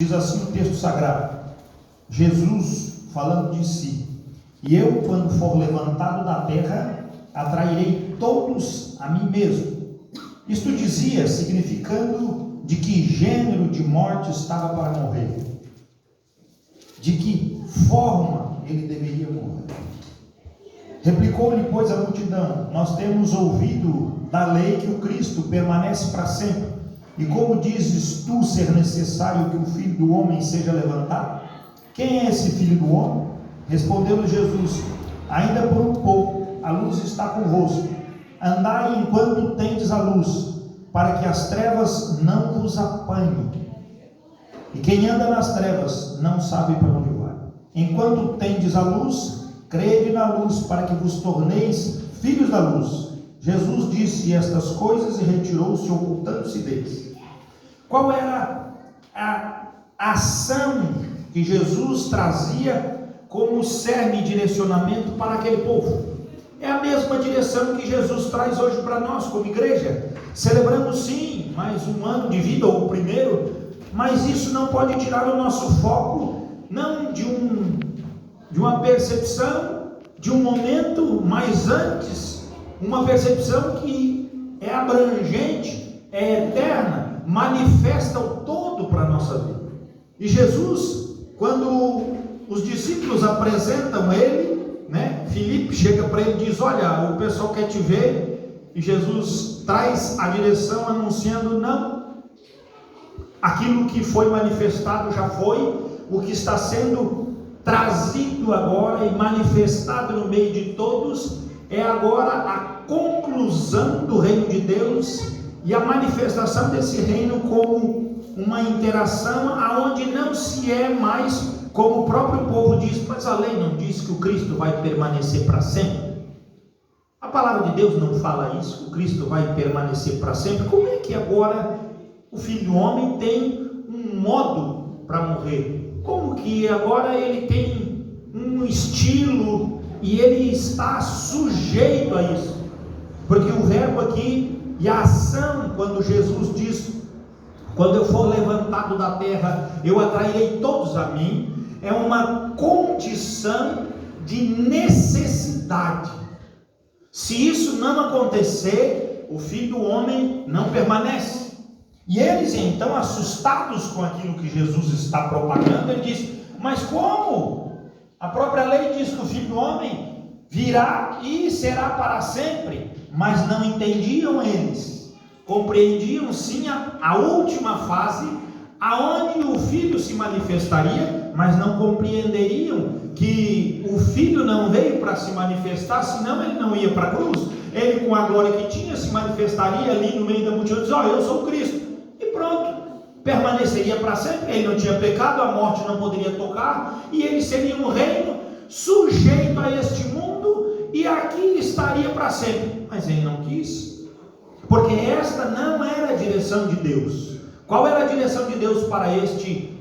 Diz assim o texto sagrado, Jesus falando de si: e eu, quando for levantado da terra, atrairei todos a mim mesmo. Isto dizia, significando de que gênero de morte estava para morrer, de que forma ele deveria morrer. Replicou-lhe, pois, a multidão: nós temos ouvido da lei que o Cristo permanece para sempre. E como dizes tu ser necessário que o Filho do Homem seja levantado? Quem é esse Filho do Homem? Respondeu-lhe Jesus: ainda por um pouco a luz está convosco. Andai enquanto tendes a luz, para que as trevas não vos apanhem. E quem anda nas trevas não sabe para onde vai. Enquanto tendes a luz, crede na luz, para que vos torneis filhos da luz. Jesus disse estas coisas e retirou-se, ocultando-se deles. Qual era a ação que Jesus trazia como cerne e direcionamento para aquele povo? É a mesma direção que Jesus traz hoje para nós como igreja. Celebramos sim mais um ano de vida, ou o primeiro, mas isso não pode tirar o nosso foco, não de uma percepção, de um momento, mas antes, uma percepção que é abrangente, é eterna, manifesta o todo para a nossa vida. E Jesus, quando os discípulos apresentam ele, Filipe chega para ele e diz: olha, o pessoal quer te ver. E Jesus traz a direção anunciando: não, aquilo que foi manifestado já foi, o que está sendo trazido agora e manifestado no meio de todos é agora a conclusão do reino de Deus e a manifestação desse reino como uma interação aonde não se é mais, como o próprio povo diz: mas a lei não diz que o Cristo vai permanecer para sempre? A palavra de Deus não fala isso, o Cristo vai permanecer para sempre. Como é que agora o Filho do Homem tem um modo para morrer? Como que agora ele tem um estilo e ele está sujeito a isso? Porque o verbo aqui e a ação, quando Jesus diz: quando eu for levantado da terra, eu atrairei todos a mim, é uma condição de necessidade. Se isso não acontecer, o Filho do Homem não permanece. E eles então, assustados com aquilo que Jesus está propagando, ele diz: mas como? A própria lei diz que o Filho do Homem virá e será para sempre. Mas não entendiam eles. Compreendiam sim a última fase, aonde o Filho se manifestaria, mas não compreenderiam que o Filho não veio para se manifestar, senão ele não ia para a cruz. Ele, com a glória que tinha, se manifestaria ali no meio da multidão e diz: eu sou Cristo, e pronto, permaneceria para sempre. Ele não tinha pecado, a morte não poderia tocar, e ele seria um reino sujeito a este mundo, e aqui estaria para sempre. Mas ele não quis, porque esta não era a direção de Deus. Qual era a direção de Deus para este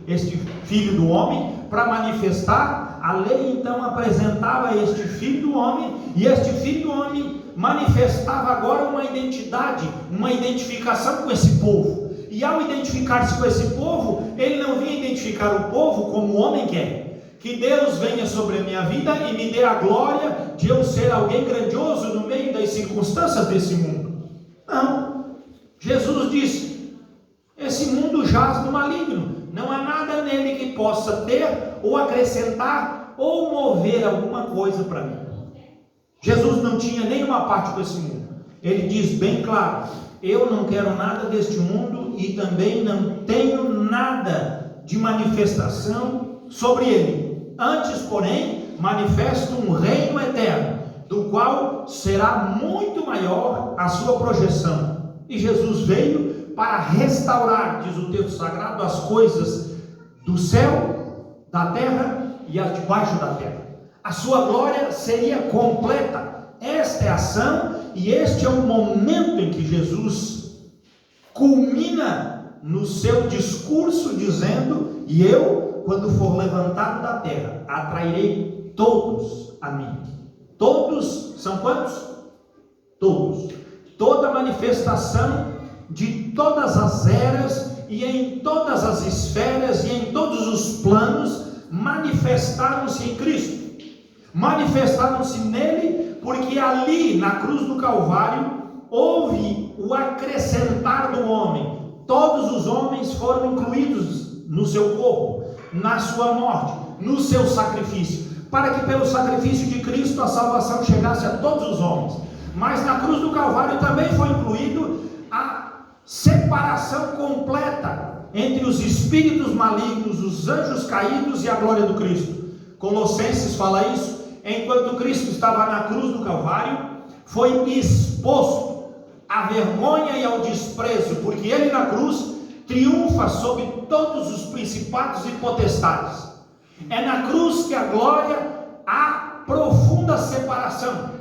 Filho do Homem? Para manifestar, a lei então apresentava este Filho do Homem, e este Filho do Homem manifestava agora uma identidade, uma identificação com esse povo. E ao identificar-se com esse povo, ele não vinha identificar o povo como o homem quer. Que Deus venha sobre a minha vida e me dê a glória de eu ser alguém grandioso no meio das circunstâncias desse mundo. Não. Jesus disse: esse mundo jaz no maligno. Não há nada nele que possa ter, ou acrescentar, ou mover alguma coisa para mim. Jesus não tinha nenhuma parte com esse mundo. Ele diz bem claro: eu não quero nada deste mundo e também não tenho nada de manifestação sobre ele. Antes, porém, manifesto um reino eterno, do qual será muito maior a sua projeção. E Jesus veio para restaurar, diz o texto sagrado, as coisas do céu, da terra e as debaixo da terra. A sua glória seria completa. Esta é a ação e este é o momento em que Jesus culmina no seu discurso dizendo: e eu, quando for levantado da terra, atrairei todos a mim. Todos são quantos? Todos. Toda manifestação de todas as eras e em todas as esferas e em todos os planos manifestaram-se em Cristo. Manifestaram-se nele, porque ali na cruz do Calvário houve o acrescentar do homem. Todos os homens foram incluídos no seu corpo, na sua morte, no seu sacrifício, para que pelo sacrifício de Cristo a salvação chegasse a todos os homens. Mas na cruz do Calvário também foi incluído a separação completa entre os espíritos malignos, os anjos caídos e a glória do Cristo. Colossenses fala isso. Enquanto Cristo estava na cruz do Calvário, foi exposto à vergonha e ao desprezo, porque ele na cruz triunfa sobre todos os principados e potestades. É na cruz que a glória há profunda separação.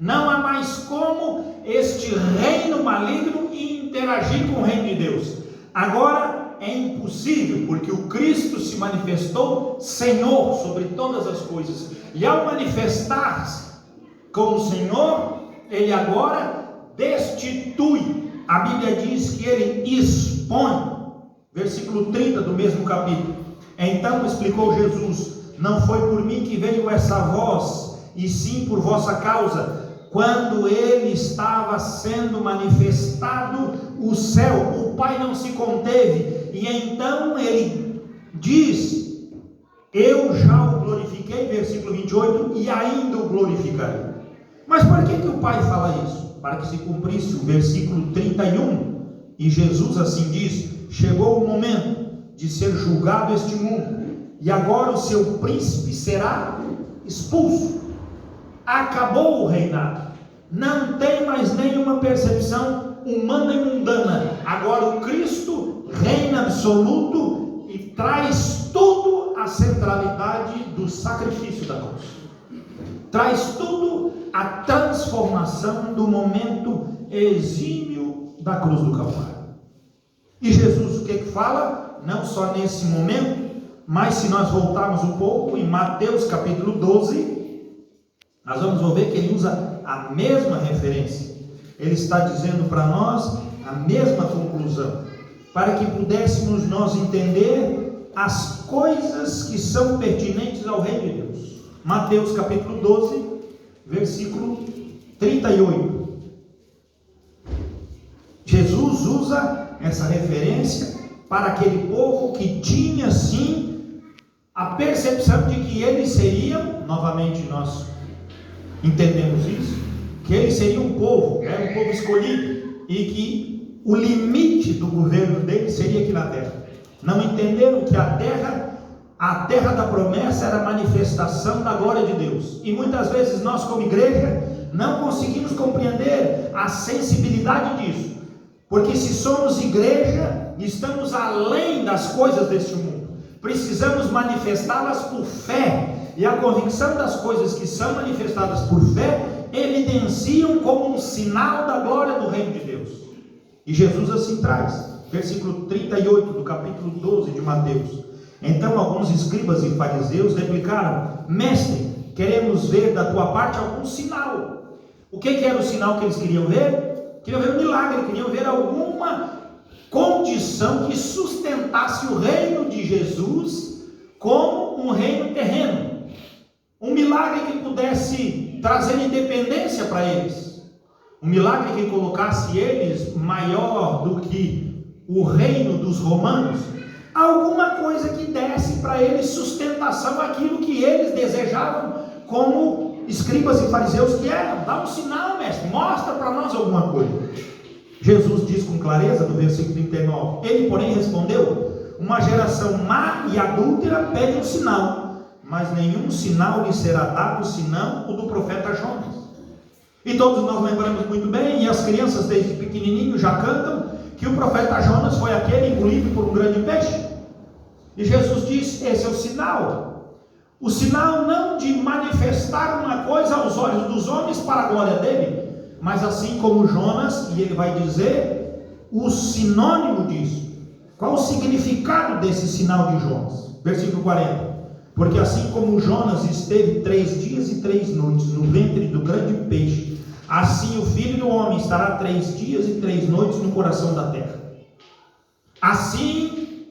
Não há mais como este reino maligno interagir com o reino de Deus. Agora é impossível, porque o Cristo se manifestou Senhor sobre todas as coisas. E ao manifestar-se como Senhor, ele agora destitui. A Bíblia diz que ele expõe. Versículo 30 do mesmo capítulo. Então explicou Jesus: não foi por mim que veio essa voz, e sim por vossa causa. Quando ele estava sendo manifestado o céu, o Pai não se conteve, e então ele diz: eu já o glorifiquei, versículo 28, e ainda o glorificarei. Mas por que o Pai fala isso? Para que se cumprisse o versículo 31, e Jesus assim diz: chegou o momento de ser julgado este mundo, e agora o seu príncipe será expulso. Acabou o reinado, não tem mais nenhuma percepção humana e mundana. Agora o Cristo reina absoluto e traz tudo a centralidade do sacrifício da cruz, traz tudo a transformação do momento exímio da cruz do Calvário. E Jesus o que fala? Não só nesse momento, mas se nós voltarmos um pouco em Mateus capítulo 12, nós vamos ver que ele usa a mesma referência. Ele está dizendo para nós a mesma conclusão, para que pudéssemos nós entender as coisas que são pertinentes ao reino de Deus. Mateus capítulo 12, versículo 38. Jesus usa essa referência para aquele povo que tinha sim a percepção de que eles seriam, novamente nós entendemos isso, que eles seriam um povo escolhido, e que o limite do governo deles seria aqui na terra. Não entenderam que a terra da promessa era a manifestação da glória de Deus. E muitas vezes nós como igreja não conseguimos compreender a sensibilidade disso, porque se somos igreja, estamos além das coisas deste mundo, precisamos manifestá-las por fé, e a convicção das coisas que são manifestadas por fé evidenciam como um sinal da glória do reino de Deus. E Jesus assim traz, versículo 38 do capítulo 12 de Mateus: então alguns escribas e fariseus replicaram: mestre, queremos ver da tua parte algum sinal. O que era o sinal que eles queriam ver? Queriam ver um milagre, queriam ver alguma condição que sustentasse o reino de Jesus como um reino terreno, um milagre que pudesse trazer independência para eles, um milagre que colocasse eles maior do que o reino dos romanos, alguma coisa que desse para eles sustentação àquilo que eles desejavam como escribas e fariseus que eram. Dá um sinal, mestre, mostra para nós alguma coisa. Jesus diz com clareza no versículo 39, ele porém respondeu: uma geração má e adúltera pede um sinal, mas nenhum sinal lhe será dado senão o do profeta Jonas. E todos nós lembramos muito bem, e as crianças desde pequenininho já cantam, que o profeta Jonas foi aquele engolido por um grande peixe. E Jesus diz: esse é o sinal não de manifestar uma coisa aos olhos dos homens para a glória dele, mas assim como Jonas, e ele vai dizer o sinônimo disso. Qual o significado desse sinal de Jonas? Versículo 40: porque assim como Jonas esteve 3 dias e 3 noites no ventre do grande peixe, assim o Filho do Homem estará 3 dias e 3 noites no coração da terra. Assim,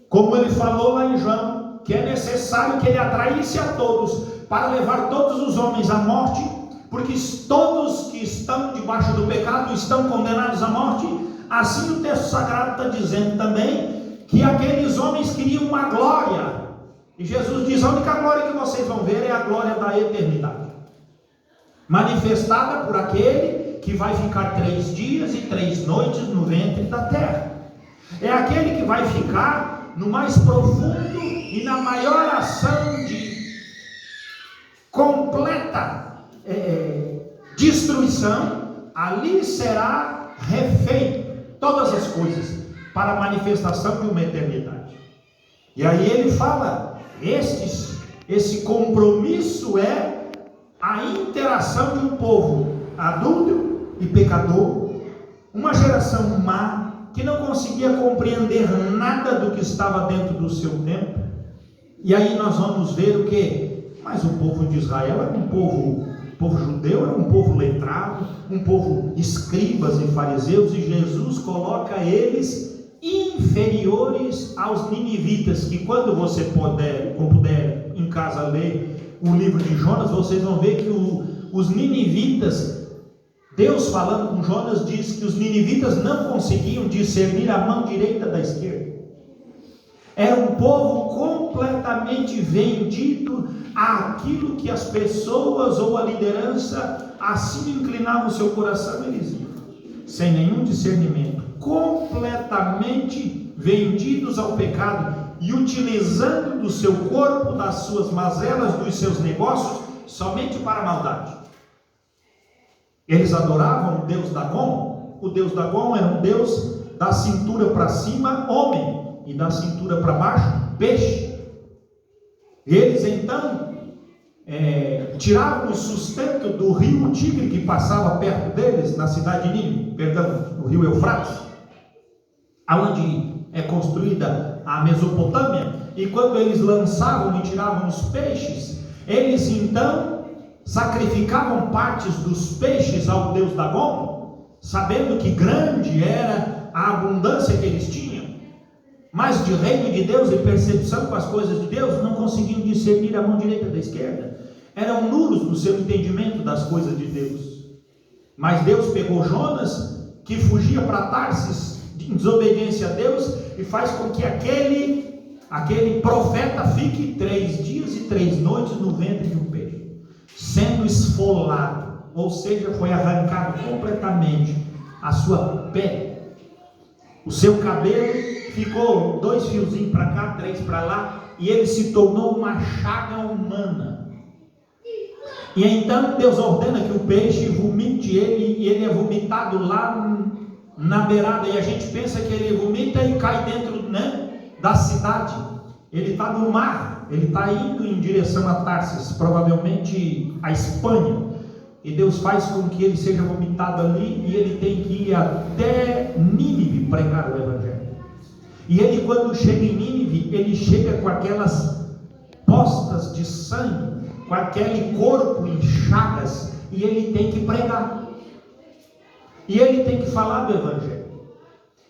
como ele falou lá em João, que é necessário que ele atraísse a todos, para levar todos os homens à morte, porque todos que estão debaixo do pecado estão condenados à morte. Assim o texto sagrado está dizendo também, que aqueles homens queriam uma glória, e Jesus diz: a única glória que vocês vão ver é a glória da eternidade, manifestada por aquele que vai ficar 3 dias e 3 noites no ventre da terra. É aquele que vai ficar no mais profundo e na maior ação de completa destruição. Ali será refeito todas as coisas para a manifestação de uma eternidade. E aí ele fala, esse compromisso é a interação de um povo adúltero e pecador, uma geração má, que não conseguia compreender nada do que estava dentro do seu tempo. E aí nós vamos ver o que? Mas o povo de Israel era um povo judeu, era um povo letrado, um povo escribas e fariseus, e Jesus coloca eles inferiores aos ninivitas, que quando você puder em casa ler o livro de Jonas, vocês vão ver que os ninivitas, Deus falando com Jonas, diz que os ninivitas não conseguiam discernir a mão direita da esquerda. Era um povo completamente vendido àquilo que as pessoas ou a liderança assim inclinavam o seu coração, eles iam, sem nenhum discernimento, completamente vendidos ao pecado e utilizando do seu corpo, das suas mazelas, dos seus negócios, somente para a maldade. Eles adoravam o deus Dagom. O deus Dagom era um deus da cintura para cima, homem, e da cintura para baixo, peixe. Eles então tiravam o sustento do rio Tigre, que passava perto deles, na cidade de Nínive, no rio Eufrates, aonde é construída a Mesopotâmia. E quando eles lançavam e tiravam os peixes, eles então sacrificavam partes dos peixes ao deus Dagom, sabendo que grande era a abundância que eles tinham, mas de reino de Deus e percepção com as coisas de Deus, não conseguiam discernir a mão direita da esquerda, eram nulos no seu entendimento das coisas de Deus. Mas Deus pegou Jonas, que fugia para Tarsis em desobediência a Deus, e faz com que aquele profeta fique 3 dias e 3 noites no ventre de um peixe, sendo esfolado, ou seja, foi arrancado completamente a sua pele, o seu cabelo ficou 2 fiozinhos para cá, 3 para lá, e ele se tornou uma chaga humana. E então Deus ordena que o peixe vomite ele, e ele é vomitado lá na beirada, e a gente pensa que ele vomita e cai dentro, da cidade. Ele está no mar, ele está indo em direção a Tarsis, provavelmente a Espanha, e Deus faz com que ele seja vomitado ali, e ele tem que ir até Nínive pregar o Evangelho. E ele, quando chega em Nínive, ele chega com aquelas postas de sangue, com aquele corpo em chagas, e ele tem que pregar, e ele tem que falar do Evangelho.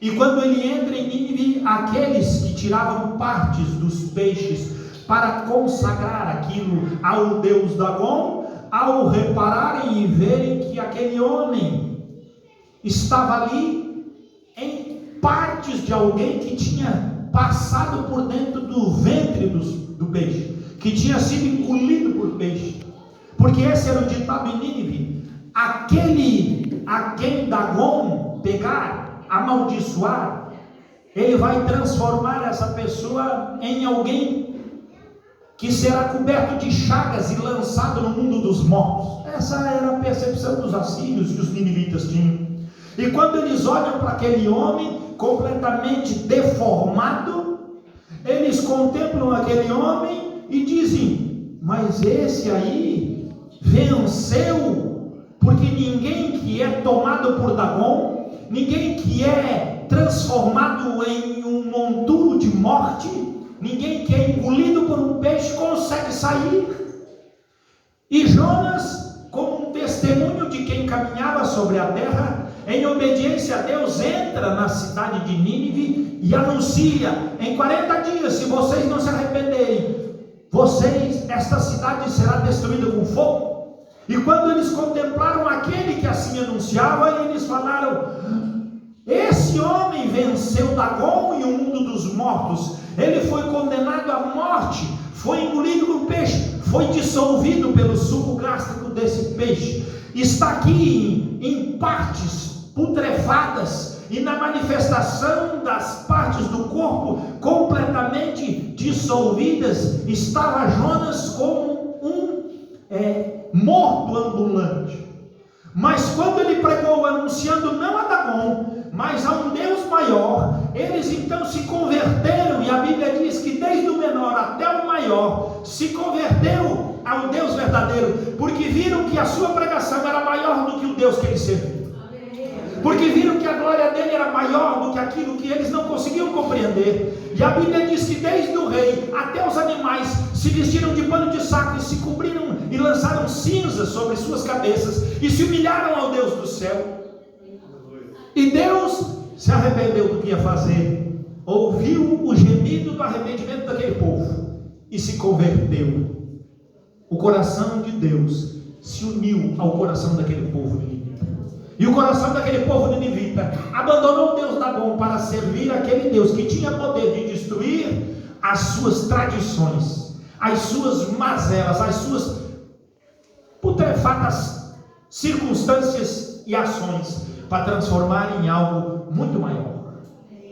E quando ele entra em Nínive, aqueles que tiravam partes dos peixes para consagrar aquilo ao deus Dagom, ao repararem e verem que aquele homem estava ali em partes de alguém que tinha passado por dentro do ventre do peixe, que tinha sido engolido por peixe, porque esse era o ditado em Nínive: aquele a quem Dagom pegar, amaldiçoar, ele vai transformar essa pessoa em alguém que será coberto de chagas e lançado no mundo dos mortos. Essa era a percepção dos assírios que os ninivitas tinham. E quando eles olham para aquele homem completamente deformado, eles contemplam aquele homem e dizem: mas esse aí venceu, porque ninguém que é tomado por Dagom, ninguém que é transformado em um monturo de morte, ninguém que é engolido por um peixe consegue sair. E Jonas, como um testemunho de quem caminhava sobre a terra, em obediência a Deus, entra na cidade de Nínive e anuncia: em 40 dias, se vocês não se arrependerem, esta cidade será destruída com fogo. E quando eles contemplaram aquele que assim anunciava, eles falaram: esse homem venceu Dagon e o mundo dos mortos. Ele foi condenado à morte, foi engolido por peixe, foi dissolvido pelo suco gástrico desse peixe, está aqui em partes putrefadas, e na manifestação das partes do corpo completamente dissolvidas, estava Jonas como um morto ambulante. Mas quando ele pregou anunciando não a Dagon, mas a um Deus maior, eles então se converteram, e a Bíblia diz que desde o menor até o maior se converteu ao Deus verdadeiro, porque viram que a sua pregação era maior do que o Deus que eles serviam, porque viram que a glória dele era maior do que aquilo que eles não conseguiam compreender. E a Bíblia diz que desde o rei até os animais se vestiram de pano de saco e se cobriram e lançaram cinzas sobre suas cabeças e se humilharam ao Deus do céu. E Deus se arrependeu do que ia fazer, ouviu o gemido do arrependimento daquele povo e se converteu. O coração de Deus se uniu ao coração daquele povo ninivita. E o coração daquele povo ninivita abandonou o Deus Dagon para servir aquele Deus que tinha poder de destruir as suas tradições, as suas mazelas, as suas putrefatas circunstâncias e ações, para transformar em algo muito maior.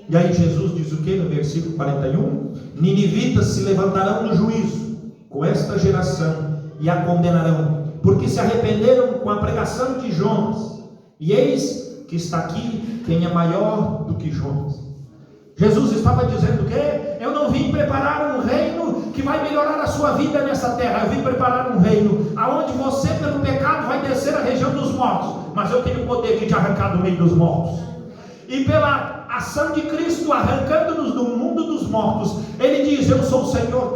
E aí Jesus diz o que no versículo 41? Ninivitas se levantarão no juízo com esta geração e a condenarão, porque se arrependeram com a pregação de Jonas. E eis que está aqui quem é maior do que Jonas. Jesus estava dizendo que eu não vim preparar um reino que vai melhorar a sua vida nessa terra. Eu vim preparar um reino aonde você, pelo pecado, vai descer à região dos mortos, mas eu tenho o poder de te arrancar do meio dos mortos. E pela ação de Cristo arrancando-nos do mundo dos mortos, ele diz: eu sou o Senhor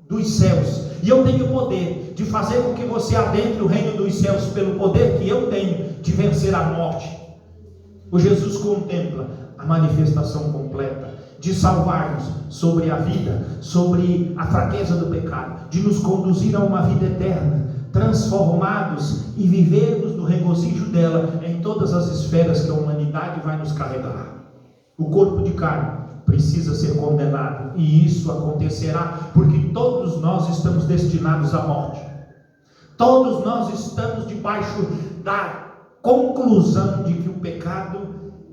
dos céus, e eu tenho o poder de fazer com que você adentre o reino dos céus, pelo poder que eu tenho de vencer a morte. O Jesus contempla a manifestação completa de salvar-nos sobre a vida, sobre a fraqueza do pecado, de nos conduzir a uma vida eterna, transformados e vivermos do regozijo dela em todas as esferas que a humanidade vai nos carregar. O corpo de carne precisa ser condenado, e isso acontecerá porque todos nós estamos destinados à morte. Todos nós estamos debaixo da conclusão de que o pecado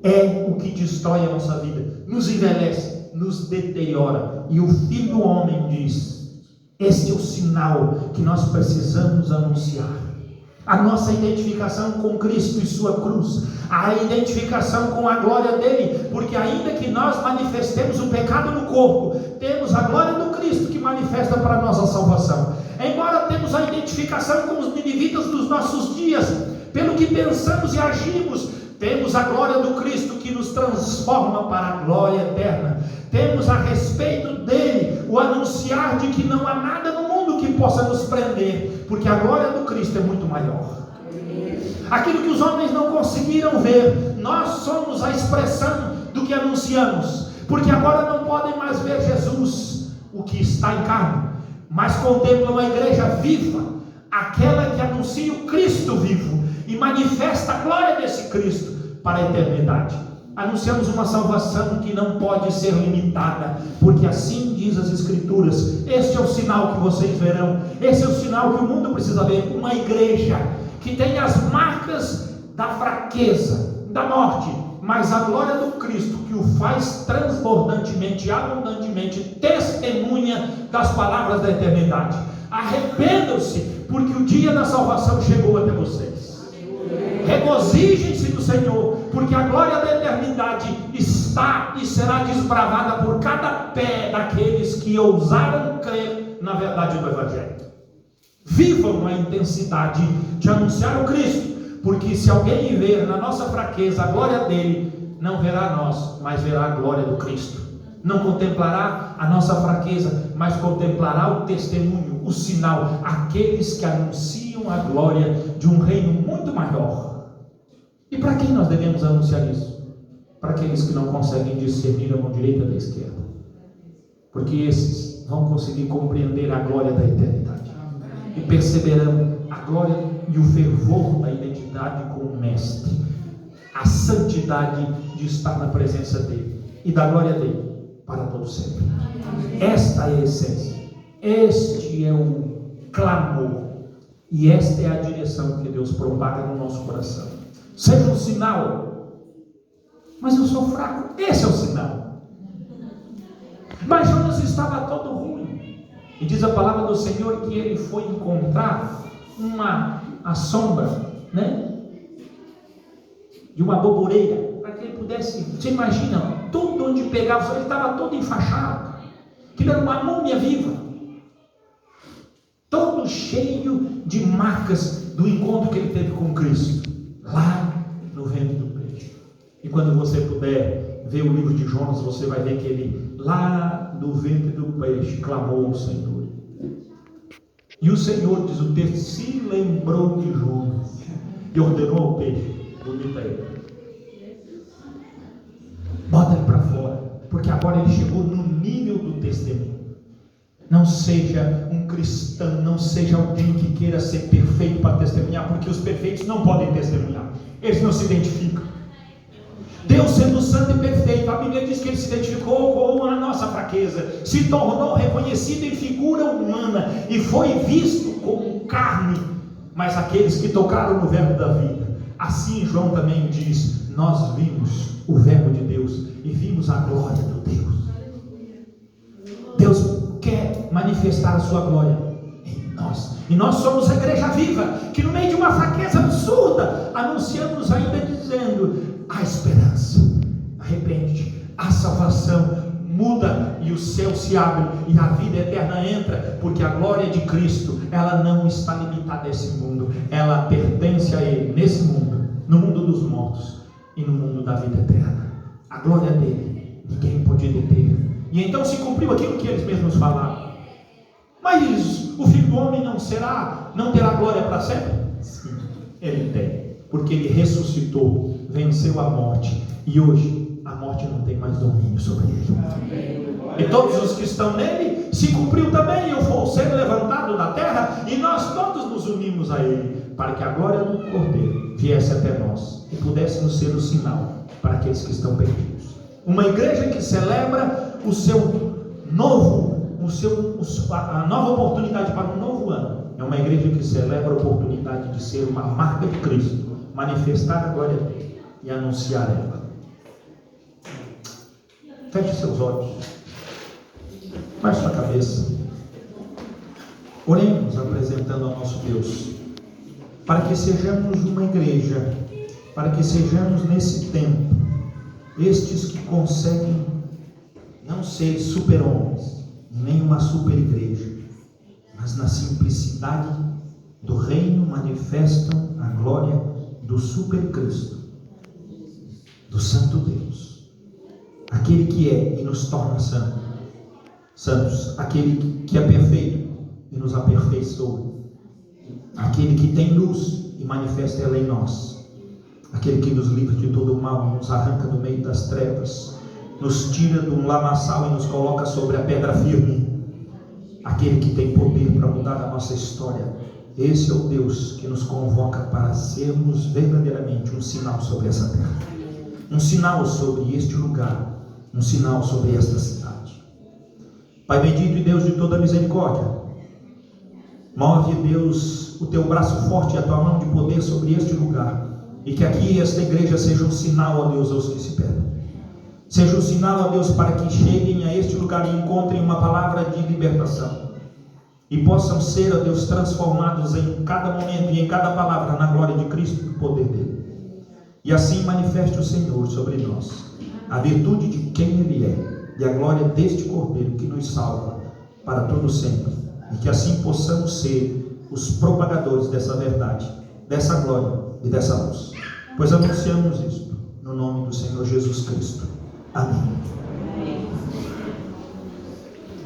é o que destrói a nossa vida, nos envelhece, nos deteriora. E o Filho do Homem diz: este é o sinal que nós precisamos anunciar. A nossa identificação com Cristo e sua cruz, a identificação com a glória dele, porque ainda que nós manifestemos o pecado no corpo, temos a glória do Cristo que manifesta para a nossa salvação. Embora temos a identificação com os ninivitas dos nossos dias, pelo que pensamos e agimos, temos a glória do Cristo que nos transforma para a glória eterna. Temos a respeito dele o anunciar de que não há nada no mundo que possa nos prender, porque a glória do Cristo é muito maior. Aquilo que os homens não conseguiram ver, nós somos a expressão do que anunciamos, porque agora não podem mais ver Jesus, o que está em carne, mas contemplam a igreja viva, aquela que anuncia o Cristo vivo e manifesta a glória desse Cristo para a eternidade. Anunciamos uma salvação que não pode ser limitada, porque assim diz as Escrituras. Este é o sinal que vocês verão, esse é o sinal que o mundo precisa ver: uma igreja que tem as marcas da fraqueza, da morte, mas a glória do Cristo que o faz transbordantemente, abundantemente testemunha das palavras da eternidade. Arrependam-se, porque o dia da salvação chegou até vocês. Regozijem-se no Senhor, porque a glória da eternidade está e será desbravada por cada pé daqueles que ousaram crer na verdade do Evangelho. Vivam a intensidade de anunciar o Cristo, porque se alguém ver na nossa fraqueza a glória dele, não verá nós, mas verá a glória do Cristo. Não contemplará a nossa fraqueza, mas contemplará o testemunho, o sinal, aqueles que anunciam a glória de um reino muito maior. E para quem nós devemos anunciar isso? Para aqueles que não conseguem discernir a mão direita da esquerda, porque esses vão conseguir compreender a glória da eternidade e perceberão a glória e o fervor da identidade com o Mestre, a santidade de estar na presença dele e da glória dele para todo sempre. Esta é a essência, este é o clamor e esta é a direção que Deus propaga no nosso coração. Seja um sinal, mas eu sou fraco, esse é o sinal. Mas Jonas estava todo ruim, e diz a palavra do Senhor que ele foi encontrar a sombra, de uma boboreira, para que ele pudesse, você imagina, tudo onde pegava, ele estava todo enfaixado, que era uma múmia viva, todo cheio de marcas do encontro que ele teve com Cristo, lá no ventre do peixe. E quando você puder ver o livro de Jonas, você vai ver que ele, lá no ventre do peixe, clamou ao Senhor. E o Senhor, diz o texto, se lembrou de Jonas e ordenou ao peixe: vomita ele, bota ele para fora, porque agora ele chegou no nível do testemunho. Não seja um cristão, não seja alguém que queira ser perfeito para testemunhar, porque os perfeitos não podem testemunhar, eles não se identificam. Deus, sendo santo e perfeito, a Bíblia diz que ele se identificou com a nossa fraqueza, se tornou reconhecido em figura humana e foi visto como carne. Mas aqueles que tocaram no verbo da vida, assim João também diz: nós vimos o verbo de Deus e vimos a glória do Deus. Deus quer manifestar a sua glória em nós, e nós somos a igreja viva, que no meio de uma fraqueza absurda, anunciamos ainda dizendo: há esperança, arrepende, há salvação, muda e o céu se abre e a vida eterna entra, porque a glória de Cristo, ela não está limitada a esse mundo, ela pertence a Ele, nesse mundo, no mundo dos mortos e no mundo da vida eterna. A glória dele, ninguém pode deter. E então se cumpriu aquilo que eles mesmos falaram. Mas o Filho do Homem não terá glória para sempre? Sim, ele tem, porque ele ressuscitou, venceu a morte, e hoje a morte não tem mais domínio sobre ele. Amém. E todos os que estão nele, se cumpriu também, eu vou ser levantado da terra, e nós todos nos unimos a ele, para que a glória do Cordeiro viesse até nós, e pudéssemos ser o sinal para aqueles que estão perdidos. Uma igreja que celebra a nova oportunidade para um novo ano, é uma igreja que celebra a oportunidade de ser uma marca de Cristo, manifestar a glória dele e anunciar ela. Feche seus olhos, baixe sua cabeça, oremos apresentando ao nosso Deus, para que sejamos uma igreja, para que sejamos nesse tempo estes que conseguem não ser super-homens, nem uma super-igreja, mas na simplicidade do reino manifestam a glória do super-Cristo, do Santo Deus, aquele que é e nos torna santos, aquele que é perfeito e nos aperfeiçoa, aquele que tem luz e manifesta ela em nós, aquele que nos livra de todo o mal, nos arranca do meio das trevas, nos tira de um lamaçal e nos coloca sobre a pedra firme, aquele que tem poder para mudar a nossa história. Esse é o Deus que nos convoca para sermos verdadeiramente um sinal sobre essa terra, um sinal sobre este lugar, um sinal sobre esta cidade. Pai bendito e Deus de toda misericórdia, move, Deus, o teu braço forte e a tua mão de poder sobre este lugar, e que aqui esta igreja seja um sinal, ó Deus, aos que se perdem. Seja um sinal, ó Deus, para que cheguem a este lugar e encontrem uma palavra de libertação, e possam ser, ó Deus, transformados em cada momento e em cada palavra na glória de Cristo e no poder dele. E assim manifeste o Senhor sobre nós a virtude de quem Ele é e a glória deste Cordeiro que nos salva para todo sempre, e que assim possamos ser os propagadores dessa verdade, dessa glória e dessa luz, pois anunciamos isto no nome do Senhor Jesus Cristo. Amém.